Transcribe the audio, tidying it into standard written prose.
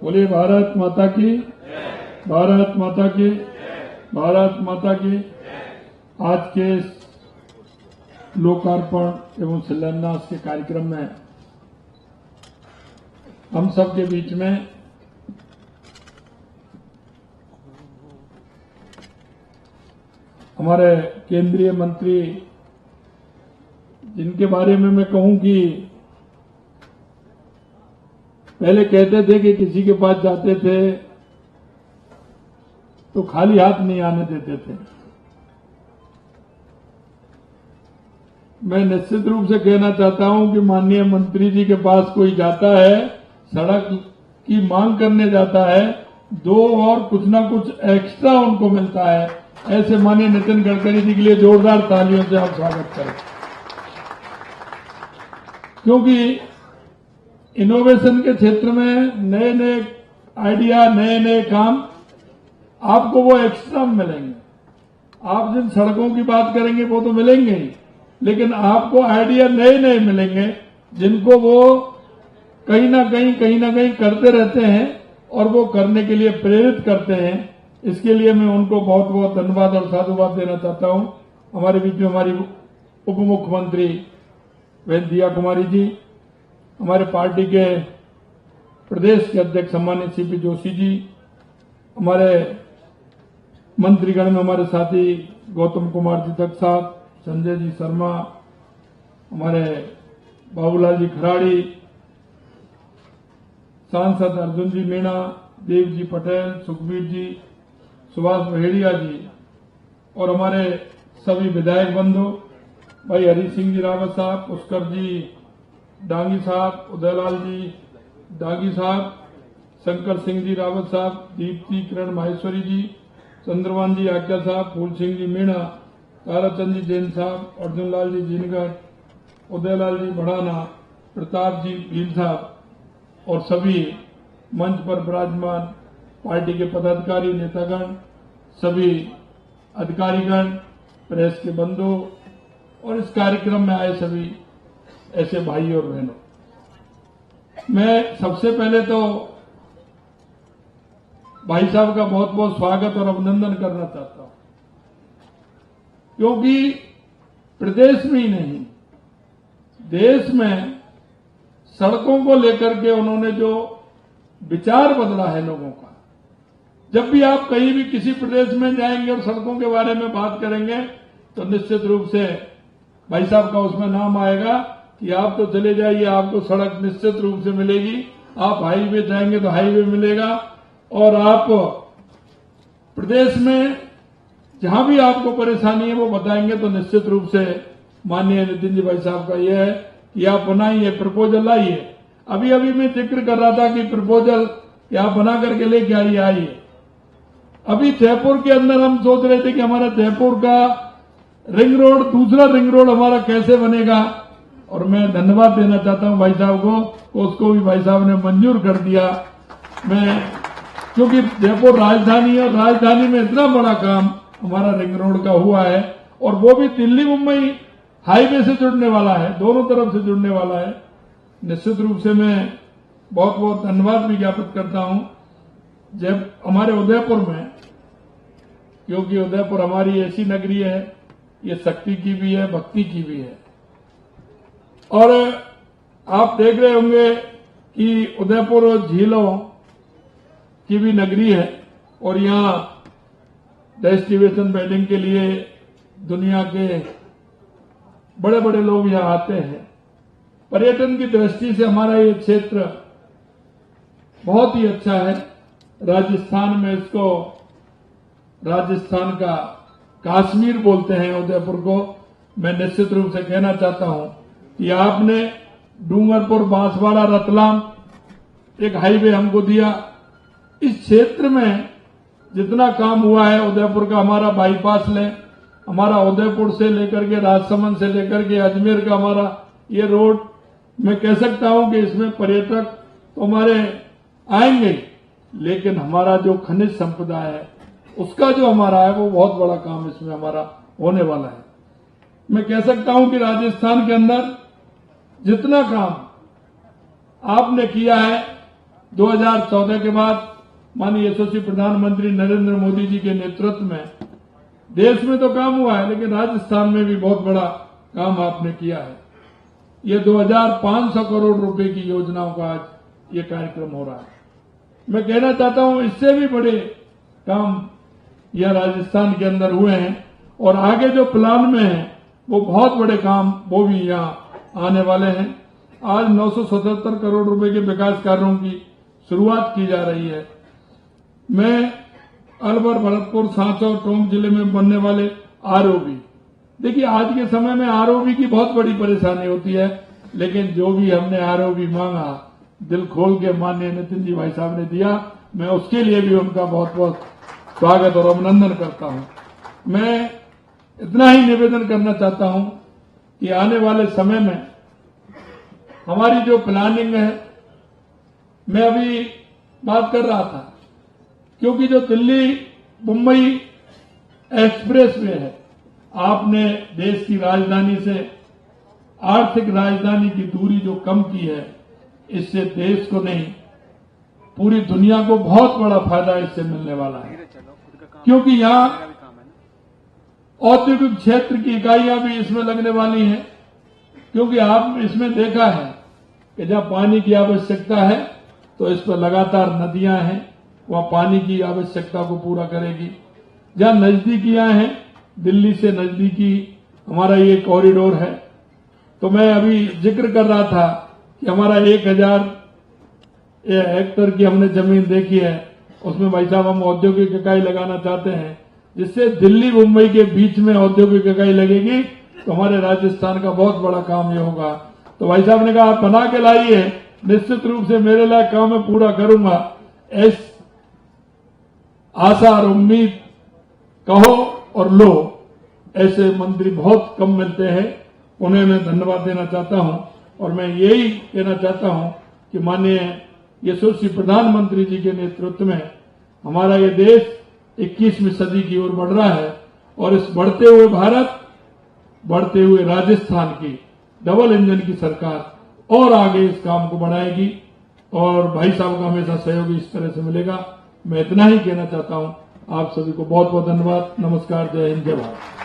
बोलिए भारत माता की, भारत माता की, भारत माता की। आज के लोकार्पण एवं शिलान्यास के कार्यक्रम में हम सब के बीच में हमारे केंद्रीय मंत्री, जिनके बारे में मैं कहूं कि पहले कहते थे कि किसी के पास जाते थे तो खाली हाथ नहीं आने देते थे। मैं निश्चित रूप से कहना चाहता हूं कि माननीय मंत्री जी के पास कोई जाता है, सड़क की मांग करने जाता है, दो और कुछ ना कुछ एक्स्ट्रा उनको मिलता है। ऐसे माननीय नितिन गडकरी जी के लिए जोरदार तालियों से आप स्वागत करें, क्योंकि इनोवेशन के क्षेत्र में नए नए आइडिया, नए नए काम आपको वो एक्स्ट्रा मिलेंगे। आप जिन सड़कों की बात करेंगे वो तो मिलेंगे ही, लेकिन आपको आइडिया नए नए मिलेंगे जिनको वो कहीं ना कहीं करते रहते हैं और वो करने के लिए प्रेरित करते हैं। इसके लिए मैं उनको बहुत बहुत धन्यवाद और साधुवाद देना चाहता हूं। हमारे बीच में हमारी उप मुख्यमंत्री बहन दिया कुमारी जी, हमारे पार्टी के प्रदेश के अध्यक्ष सम्मानित सीपी जोशी जी, हमारे मंत्रीगण में हमारे साथी गौतम कुमार जी तक साहब, संजय जी शर्मा, हमारे बाबूलाल जी खराड़ी, सांसद अर्जुन जी मीणा, देव जी पटेल, सुखबीर जी, सुभाष बहेड़िया जी और हमारे सभी विधायक बंधु, भाई हरी सिंह जी रावत साहब, पुष्कर जी डांगी साहब, उदयलाल जी डांगी साहब, शंकर सिंह जी रावत साहब, दीप्ति किरण माहेश्वरी जी, चंद्रवान जी आज्ञा साहब, फूल सिंह जी मीणा, ताराचंद जी जैन साहब, अर्जुन लाल जी जीनगढ़, उदयलाल जी बढ़ाना, प्रताप जी भील साहब और सभी मंच पर विराजमान पार्टी के पदाधिकारी, नेतागण, सभी अधिकारीगण, प्रेस के बंधु और इस कार्यक्रम में आए सभी ऐसे भाई और बहनों, मैं सबसे पहले तो भाई साहब का बहुत बहुत स्वागत और अभिनंदन करना चाहता हूं, क्योंकि प्रदेश में ही नहीं देश में सड़कों को लेकर के उन्होंने जो विचार बदला है लोगों का। जब भी आप कहीं भी किसी प्रदेश में जाएंगे और सड़कों के बारे में बात करेंगे तो निश्चित रूप से भाई साहब का उसमें नाम आएगा कि आप तो चले जाइए, आपको सड़क निश्चित रूप से मिलेगी। आप हाईवे जाएंगे तो हाईवे मिलेगा, और आप प्रदेश में जहां भी आपको परेशानी है वो बताएंगे तो निश्चित रूप से माननीय नितिन जी भाई साहब का यह है कि आप बनाइए, प्रपोजल लाइए। अभी अभी मैं जिक्र कर रहा था कि प्रपोजल कि आप बना करके लेके आइए। अभी जयपुर के अंदर हम सोच रहे थे कि हमारा जयपुर का रिंग रोड, दूसरा रिंग रोड हमारा कैसे बनेगा, और मैं धन्यवाद देना चाहता हूं भाई साहब को, उसको भी भाई साहब ने मंजूर कर दिया। मैं क्योंकि जयपुर राजधानी है और राजधानी में इतना बड़ा काम हमारा रिंग रोड का हुआ है, और वो भी दिल्ली मुंबई हाईवे से जुड़ने वाला है, दोनों तरफ से जुड़ने वाला है। निश्चित रूप से मैं बहुत बहुत धन्यवाद भी ज्ञापित करता हूं जब हमारे उदयपुर में, क्योंकि उदयपुर हमारी ऐसी नगरी है, ये शक्ति की भी है, भक्ति की भी है। और आप देख रहे होंगे कि उदयपुर झीलों की भी नगरी है, और यहां डेस्टिनेशन वेडिंग के लिए दुनिया के बड़े बड़े लोग यहां आते हैं। पर्यटन की दृष्टि से हमारा ये क्षेत्र बहुत ही अच्छा है। राजस्थान में इसको, राजस्थान का कश्मीर बोलते हैं उदयपुर को। मैं निश्चित रूप से कहना चाहता हूं कि आपने डूंगरपुर, बांसवाड़ा, रतलाम एक हाईवे हमको दिया। इस क्षेत्र में जितना काम हुआ है उदयपुर का, हमारा बाईपास लें, हमारा उदयपुर से लेकर के राजसमंद से लेकर के अजमेर का हमारा ये रोड, मैं कह सकता हूं कि इसमें पर्यटक तो हमारे आएंगे, लेकिन हमारा जो खनिज संपदा है उसका जो हमारा है वो बहुत बड़ा काम इसमें हमारा होने वाला है। मैं कह सकता हूं कि राजस्थान के अंदर जितना काम आपने किया है 2014 के बाद माननीय यशस्वी प्रधानमंत्री नरेंद्र मोदी जी के नेतृत्व में देश में तो काम हुआ है, लेकिन राजस्थान में भी बहुत बड़ा काम आपने किया है। ये 2500 करोड़ रुपए की योजनाओं का आज ये कार्यक्रम हो रहा है। मैं कहना चाहता हूं इससे भी बड़े काम यह राजस्थान के अंदर हुए हैं और आगे जो प्लान में है वो बहुत बड़े काम वो भी यहां आने वाले हैं। आज 977 करोड़ रुपए के विकास कार्यों की शुरुआत की जा रही है। मैं अलवर, भरतपुर, सांचौर और टोंक जिले में बनने वाले आरओबी, देखिए आज के समय में आरओबी की बहुत बड़ी परेशानी होती है, लेकिन जो भी हमने आरओबी मांगा दिल खोल के माननीय नितिन जी भाई साहब ने दिया, मैं उसके लिए भी उनका बहुत बहुत स्वागत और अभिनंदन करता हूं। मैं इतना ही निवेदन करना चाहता हूं कि आने वाले समय में हमारी जो प्लानिंग है, मैं अभी बात कर रहा था, क्योंकि जो दिल्ली मुंबई एक्सप्रेस वे है, आपने देश की राजधानी से आर्थिक राजधानी की दूरी जो कम की है, इससे देश को नहीं पूरी दुनिया को बहुत बड़ा फायदा इससे मिलने वाला है। क्योंकि यहां औद्योगिक क्षेत्र की इकाइयां भी इसमें लगने वाली हैं, क्योंकि आप इसमें देखा है कि जहां पानी की आवश्यकता है तो इस पर लगातार नदियां हैं, वहां पानी की आवश्यकता को पूरा करेगी। जहां नजदीकियां हैं, दिल्ली से नजदीकी हमारा ये कॉरिडोर है। तो मैं अभी जिक्र कर रहा था कि हमारा 1000 हेक्टेयर की हमने जमीन देखी है, उसमें भाई साहब हम औद्योगिक इकाई लगाना चाहते हैं, जिससे दिल्ली मुंबई के बीच में औद्योगिक इकाई लगेगी तो हमारे राजस्थान का बहुत बड़ा काम ये होगा। तो भाई साहब ने कहा आप बना के लाइए, निश्चित रूप से मेरे लायक काम मैं पूरा करूंगा। इस आशा और उम्मीद कहो और लो, ऐसे मंत्री बहुत कम मिलते हैं, उन्हें मैं धन्यवाद देना चाहता हूं। और मैं यही कहना चाहता हूं कि माननीय यशस्वी प्रधानमंत्री जी के नेतृत्व में हमारा ये देश 21वीं सदी की ओर बढ़ रहा है और इस बढ़ते हुए भारत, बढ़ते हुए राजस्थान की डबल इंजन की सरकार और आगे इस काम को बढ़ाएगी और भाई साहब का हमेशा सहयोग इस तरह से मिलेगा। मैं इतना ही कहना चाहता हूं। आप सभी को बहुत बहुत धन्यवाद। नमस्कार, जय हिंद, जय भारत।